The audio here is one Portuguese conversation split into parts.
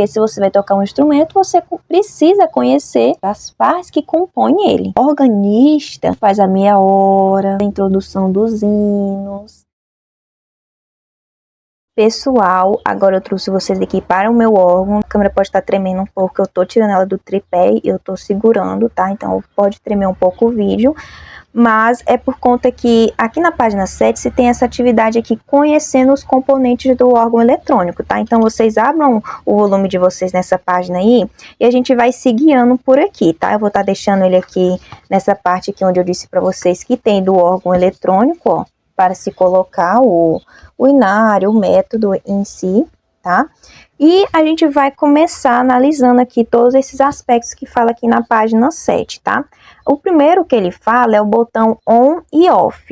Porque se você vai tocar um instrumento, você precisa conhecer as partes que compõem ele. O organista faz a meia hora, a introdução dos hinos. Pessoal, agora eu trouxe vocês aqui para o meu órgão. A câmera pode estar tremendo um pouco, eu tô tirando ela do tripé e eu tô segurando, tá? Então pode tremer um pouco o vídeo. Mas é por conta que aqui na página 7 se tem essa atividade aqui, conhecendo os componentes do órgão eletrônico, tá? Então vocês abram o volume de vocês nessa página aí e a gente vai se guiando por aqui, tá? Eu vou estar deixando ele aqui nessa parte aqui onde eu disse para vocês que tem do órgão eletrônico, ó, para se colocar o inário, o método em si, tá? E a gente vai começar analisando aqui todos esses aspectos que fala aqui na página 7, tá? O primeiro que ele fala é o botão on e off.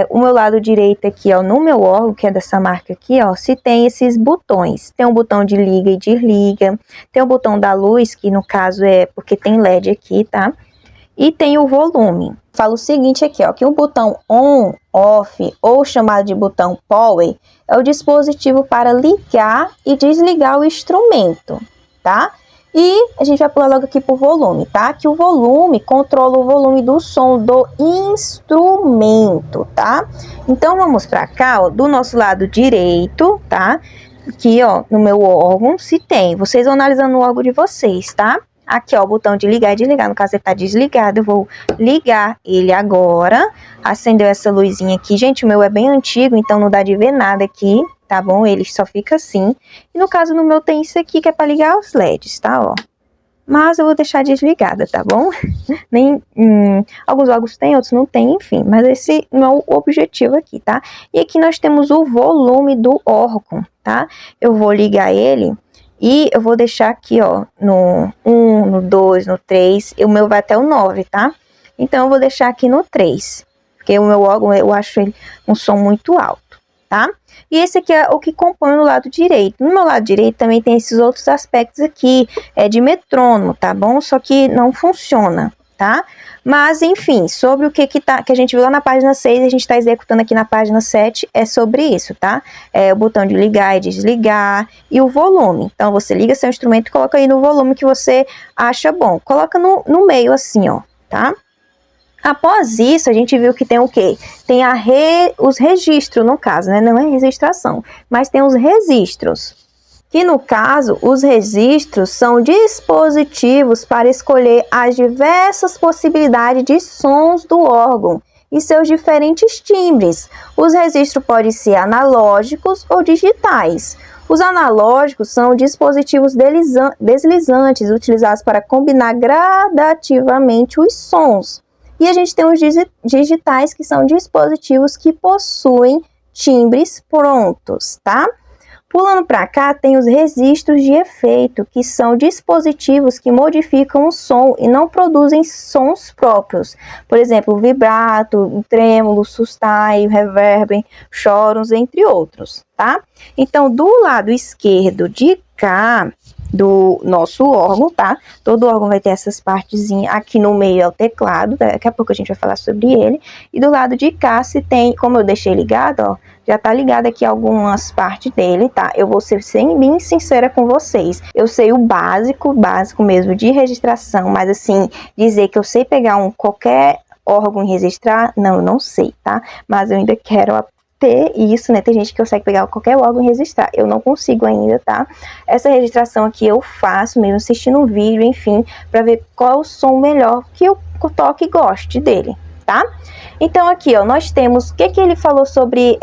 O meu lado direito aqui, ó, no meu órgão, que é dessa marca aqui, ó, se tem esses botões. Tem um botão de liga e desliga, tem o botão da luz, que no caso é porque tem LED aqui, tá? E tem o volume. Fala o seguinte aqui, ó, que o botão on, off, ou chamado de botão power, é o dispositivo para ligar e desligar o instrumento, tá? E a gente vai pular logo aqui pro volume, tá? Que o volume controla o volume do som do instrumento, tá? Então vamos para cá, ó, do nosso lado direito, tá? Aqui, ó, no meu órgão, se tem. Vocês vão analisando o órgão de vocês, tá? Aqui, ó, o botão de ligar e desligar. No caso, ele tá desligado. Eu vou ligar ele agora. Acendeu essa luzinha aqui. Gente, o meu é bem antigo, então não dá de ver nada aqui, tá bom? Ele só fica assim. E no caso, no meu tem isso aqui, que é para ligar os LEDs, tá, ó? Mas eu vou deixar desligada, tá bom? Alguns órgãos tem, outros não tem, enfim. Mas esse não é o objetivo aqui, tá? E aqui nós temos o volume do órgão, tá? Eu vou ligar ele. E eu vou deixar aqui, ó, no 1, no 2, no 3, o meu vai até o 9, tá? Então, eu vou deixar aqui no 3, porque o meu órgão, eu acho ele um som muito alto, tá? E esse aqui é o que compõe no lado direito. No meu lado direito também tem esses outros aspectos aqui, de metrônomo, tá bom? Só que não funciona, tá? Mas, enfim, sobre o que a gente viu lá na página 6, a gente está executando aqui na página 7, é sobre isso, tá? O botão de ligar e desligar e o volume. Então, você liga seu instrumento e coloca aí no volume que você acha bom. Coloca no meio assim, ó, tá? Após isso, a gente viu que tem o quê? Tem os registros, no caso, né? Não é registração, mas tem os registros. Que no caso, os registros são dispositivos para escolher as diversas possibilidades de sons do órgão e seus diferentes timbres. Os registros podem ser analógicos ou digitais. Os analógicos são dispositivos deslizantes utilizados para combinar gradativamente os sons. E a gente tem os digitais, que são dispositivos que possuem timbres prontos, tá? Pulando para cá, tem os registros de efeito, que são dispositivos que modificam o som e não produzem sons próprios. Por exemplo, vibrato, trêmulo, sustain, reverb, chorus, entre outros, tá? Então, do lado esquerdo de cá, do nosso órgão, tá? Todo órgão vai ter essas partezinhas. Aqui no meio é o teclado, daqui a pouco a gente vai falar sobre ele. E do lado de cá, se tem, como eu deixei ligado, ó, já tá ligado aqui algumas partes dele, tá? Eu vou ser bem sincera com vocês. Eu sei o básico mesmo de registração, mas assim, dizer que eu sei pegar qualquer órgão e registrar, não, eu não sei, tá? Mas eu ainda quero ter isso, né? Tem gente que consegue pegar qualquer órgão e registrar. Eu não consigo ainda, tá? Essa registração aqui eu faço mesmo assistindo um vídeo, enfim, para ver qual o som melhor que eu toque e goste dele, tá? Então aqui, ó, nós temos o que ele falou sobre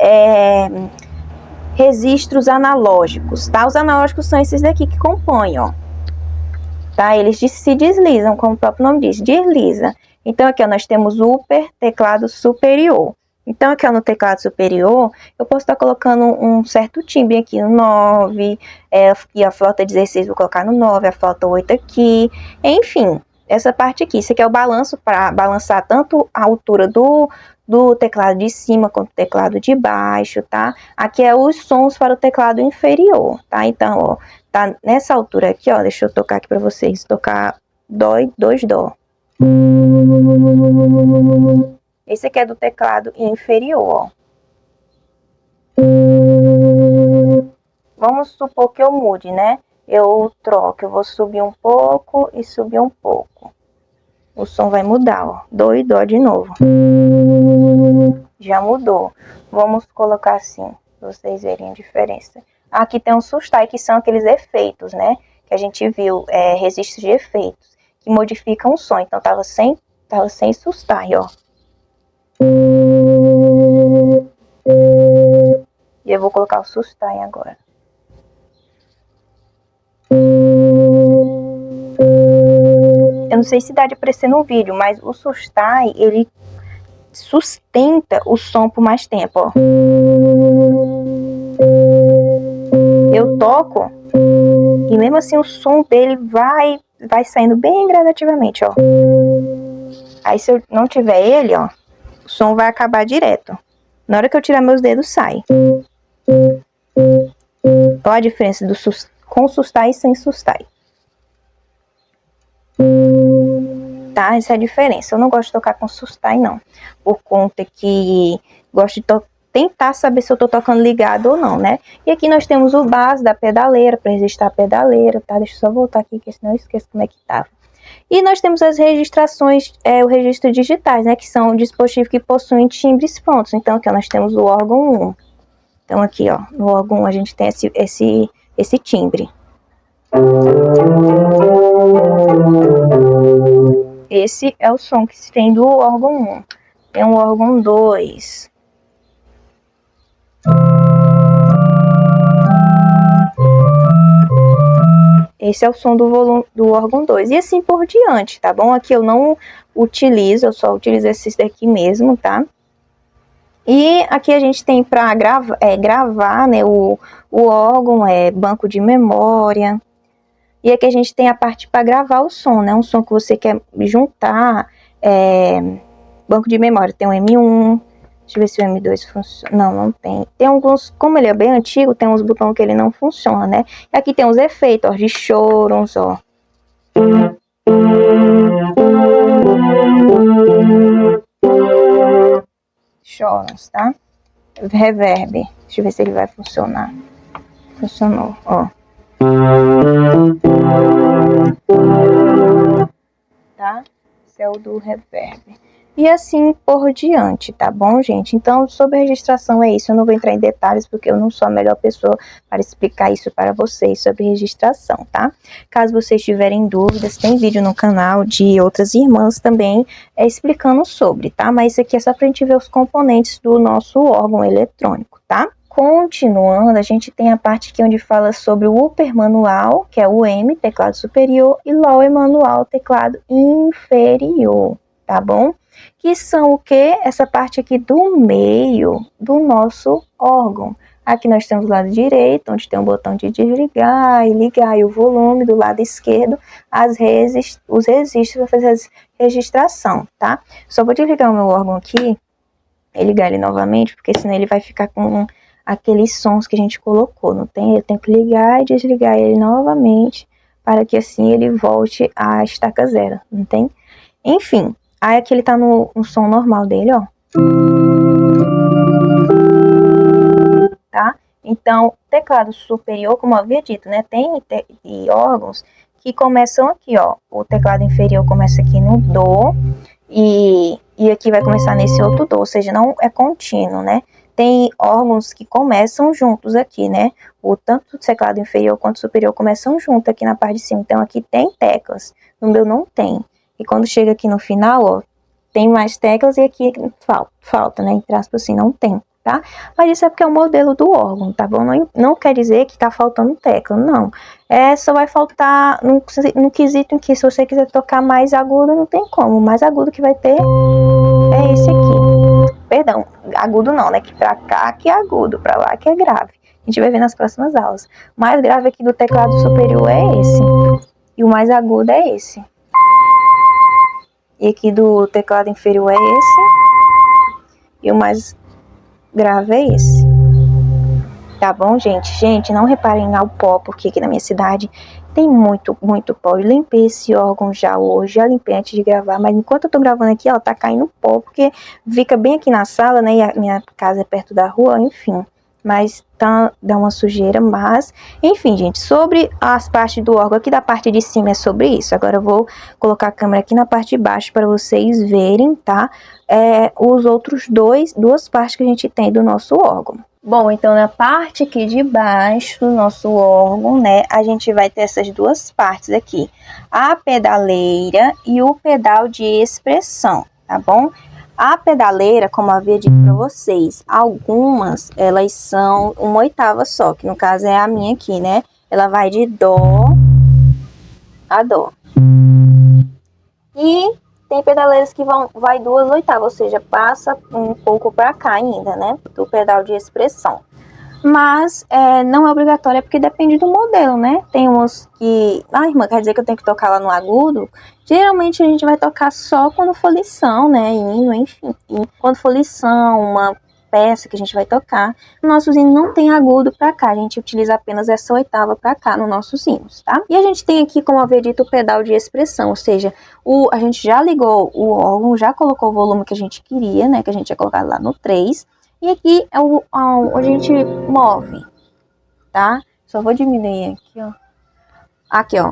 registros analógicos, tá? Os analógicos são esses daqui que compõem, ó, tá? Eles se deslizam, como o próprio nome diz, desliza. Então aqui, ó, nós temos o teclado superior. Então, aqui, ó, no teclado superior, eu posso estar colocando um certo timbre aqui no 9, e a flauta 16 vou colocar no 9, a flauta 8 aqui, enfim, essa parte aqui. Isso aqui é o balanço para balançar tanto a altura do teclado de cima quanto do teclado de baixo, tá? Aqui é os sons para o teclado inferior, tá? Então, ó, tá nessa altura aqui, ó, deixa eu tocar aqui para vocês, tocar dó e 2 dó. Esse aqui é do teclado inferior, ó. Vamos supor que eu mude, né? eu troco. Eu vou subir um pouco e subir um pouco. O som vai mudar, ó. Dó e dó de novo. Já mudou. Vamos colocar assim, pra vocês verem a diferença. Aqui tem um sustai, que são aqueles efeitos, né? Que a gente viu, registros de efeitos, que modificam o som. Então tava sem sustai, ó. E eu vou colocar o sustai agora. Eu não sei se dá de aparecer no vídeo, mas o sustai, ele sustenta o som por mais tempo, ó. Eu toco e mesmo assim o som dele vai saindo bem gradativamente, ó. Aí se eu não tiver ele, ó, o som vai acabar direto. Na hora que eu tirar meus dedos, sai. Olha a diferença com sustai e sem sustai. Tá? Essa é a diferença. Eu não gosto de tocar com sustai, não. Por conta que gosto de tentar saber se eu tô tocando ligado ou não, né? E aqui nós temos o base da pedaleira, para registrar a pedaleira, tá? Deixa eu só voltar aqui, que senão eu esqueço como é que tava. E nós temos as registrações, o registro digitais, né? Que são dispositivos que possuem timbres prontos. Então aqui ó, nós temos o órgão 1. Então aqui ó, no órgão 1 a gente tem esse timbre. Esse é o som que se tem do órgão 1. Tem um órgão 2. Esse é o som do volume do órgão 2. E assim por diante, tá bom? Aqui eu não utilizo, eu só utilizo esses daqui mesmo, tá? E aqui a gente tem para gravar, né, o órgão, banco de memória. E aqui a gente tem a parte para gravar o som, né? Um som que você quer juntar, banco de memória. Tem um M1, deixa eu ver se o M2 funciona. Não, não tem. Tem alguns, como ele é bem antigo, tem uns botões que ele não funciona, né? E aqui tem os efeitos, ó, de chorons, ó. Chorons, tá? Reverb. Deixa eu ver se ele vai funcionar. Funcionou, ó. Tá? Esse é o do reverb. E assim por diante, tá bom, gente? Então, sobre a registração é isso. Eu não vou entrar em detalhes, porque eu não sou a melhor pessoa para explicar isso para vocês sobre registração, tá? Caso vocês tiverem dúvidas, tem vídeo no canal de outras irmãs também explicando sobre, tá? Mas isso aqui é só pra gente ver os componentes do nosso órgão eletrônico, tá? Continuando, a gente tem a parte aqui onde fala sobre o upper manual, que é o M, teclado superior, e lower manual, teclado inferior, tá bom? Que são o que? Essa parte aqui do meio do nosso órgão. Aqui nós temos o lado direito, onde tem um botão de desligar e ligar, e o volume. Do lado esquerdo, os registros para fazer a registração, tá? Só vou desligar o meu órgão aqui e ligar ele novamente, porque senão ele vai ficar com aqueles sons que a gente colocou, não tem? Eu tenho que ligar e desligar ele novamente, para que assim ele volte à estaca zero, não tem? Enfim, aí aqui ele tá no som normal dele, ó. Tá? Então, teclado superior, como eu havia dito, né? Tem órgãos que começam aqui, ó. O teclado inferior começa aqui no Dó e aqui vai começar nesse outro Dó, ou seja, não é contínuo, né? Tem órgãos que começam juntos aqui, né? Tanto o teclado inferior quanto o superior começam juntos aqui na parte de cima. Então, aqui tem teclas. No meu não tem. E quando chega aqui no final, ó, tem mais teclas e aqui falta, né? Entre aspas, assim, não tem, tá? Mas isso é porque é o modelo do órgão, tá bom? Não quer dizer que tá faltando tecla, não. Só vai faltar no quesito em que se você quiser tocar mais agudo, não tem como. O mais agudo que vai ter é esse aqui. Perdão, agudo não, né? Que pra cá que é agudo, pra lá que é grave. A gente vai ver nas próximas aulas. O mais grave aqui do teclado superior é esse. E o mais agudo é esse. E aqui do teclado inferior é esse. E o mais grave é esse. Tá bom, gente? Gente, não reparem ao pó, porque aqui na minha cidade tem muito, muito pó. Eu limpei esse órgão já hoje, já limpei antes de gravar, mas enquanto eu tô gravando aqui, ó, tá caindo pó, porque fica bem aqui na sala, né? E a minha casa é perto da rua, enfim. mas dá uma sujeira, mas enfim, gente, sobre as partes do órgão aqui da parte de cima é sobre isso. Agora eu vou colocar a câmera aqui na parte de baixo para vocês verem, tá? Os outros duas partes que a gente tem do nosso órgão. Bom, então na parte aqui de baixo do nosso órgão, né, a gente vai ter essas duas partes aqui, a pedaleira e o pedal de expressão, tá bom? A pedaleira, como eu havia dito para vocês, algumas, elas são uma oitava só, que no caso é a minha aqui, né? Ela vai de dó a dó. E tem pedaleiras que vai 2/8, ou seja, passa um pouco para cá ainda, né? Do pedal de expressão. Mas não é obrigatório, porque depende do modelo, né? Tem uns que... Ah, irmã, quer dizer que eu tenho que tocar lá no agudo? Geralmente a gente vai tocar só quando for lição, né? Hino, enfim. E quando for lição, uma peça que a gente vai tocar. O nosso hino não tem agudo pra cá, a gente utiliza apenas essa oitava pra cá no nossos hinos, tá? E a gente tem aqui, como eu havia dito, o pedal de expressão, ou seja, a gente já ligou o órgão, já colocou o volume que a gente queria, né? Que a gente tinha colocado lá no 3. E aqui é onde a gente move, tá? Só vou diminuir aqui, ó. Aqui, ó.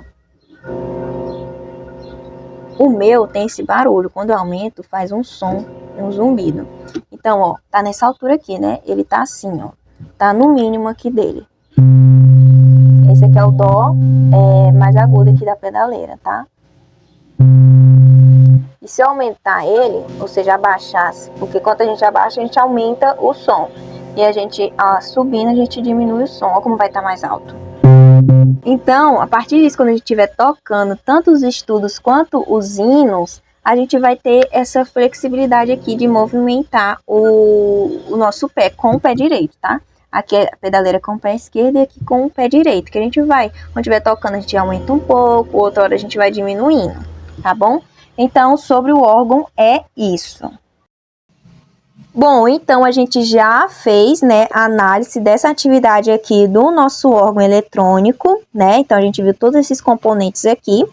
O meu tem esse barulho. Quando eu aumento, faz um som, um zumbido. Então, ó, tá nessa altura aqui, né? Ele tá assim, ó. Tá no mínimo aqui dele. Esse aqui é o dó mais agudo aqui da pedaleira, tá? E se eu aumentar ele, ou seja, abaixasse, porque quando a gente abaixa, a gente aumenta o som. E a gente, subindo, a gente diminui o som. Olha como vai estar mais alto. Então, a partir disso, quando a gente estiver tocando tanto os estudos quanto os hinos, a gente vai ter essa flexibilidade aqui de movimentar o nosso pé com o pé direito, tá? Aqui é a pedaleira com o pé esquerdo e aqui com o pé direito, que a gente vai, quando estiver tocando, a gente aumenta um pouco, outra hora a gente vai diminuindo, tá bom? Então, sobre o órgão é isso. Bom, então a gente já fez, né, a análise dessa atividade aqui do nosso órgão eletrônico, né? Então a gente viu todos esses componentes aqui,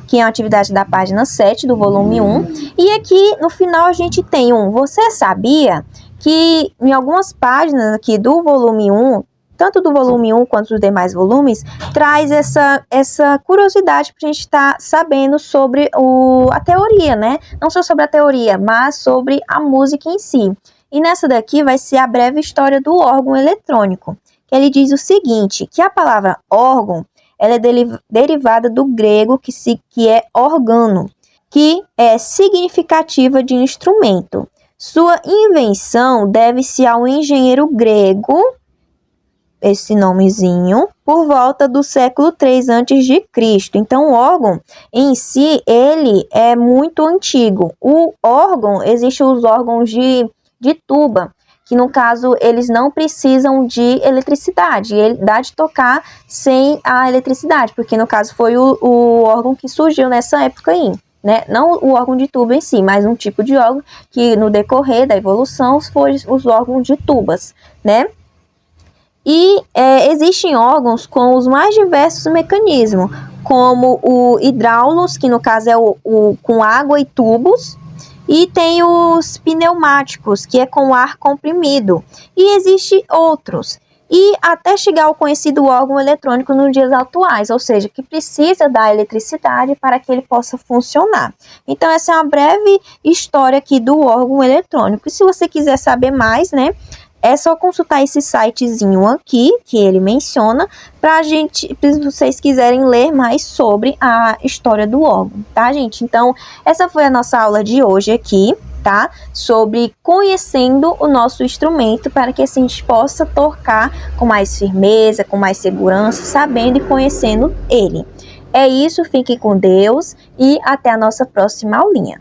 que é a atividade da página 7 do volume 1. E aqui no final a gente tem você sabia que em algumas páginas aqui do volume 1, tanto do volume 1 quanto dos demais volumes, traz essa curiosidade para a gente estar sabendo sobre a teoria, né? Não só sobre a teoria, mas sobre a música em si. E nessa daqui vai ser a breve história do órgão eletrônico, que ele diz o seguinte, que a palavra órgão, ela é derivada do grego que é organo, que é significativa de instrumento. Sua invenção deve-se ao engenheiro grego, esse nomezinho, por volta do século 3 a.C. Então, o órgão em si, ele é muito antigo. O órgão, existem os órgãos de tuba, que no caso, eles não precisam de eletricidade. Ele dá de tocar sem a eletricidade, porque no caso foi o órgão que surgiu nessa época aí, né? Não o órgão de tuba em si, mas um tipo de órgão que no decorrer da evolução foi os órgãos de tubas, né? E existem órgãos com os mais diversos mecanismos, como o hidráulicos, que no caso é com água e tubos, e tem os pneumáticos, que é com ar comprimido, e existem outros. E até chegar ao conhecido órgão eletrônico nos dias atuais, ou seja, que precisa da eletricidade para que ele possa funcionar. Então, essa é uma breve história aqui do órgão eletrônico. E se você quiser saber mais, né? É só consultar esse sitezinho aqui, que ele menciona, se vocês quiserem ler mais sobre a história do órgão, tá, gente? Então, essa foi a nossa aula de hoje aqui, tá? Sobre conhecendo o nosso instrumento, para que assim a gente possa tocar com mais firmeza, com mais segurança, sabendo e conhecendo ele. É isso, fiquem com Deus e até a nossa próxima aulinha.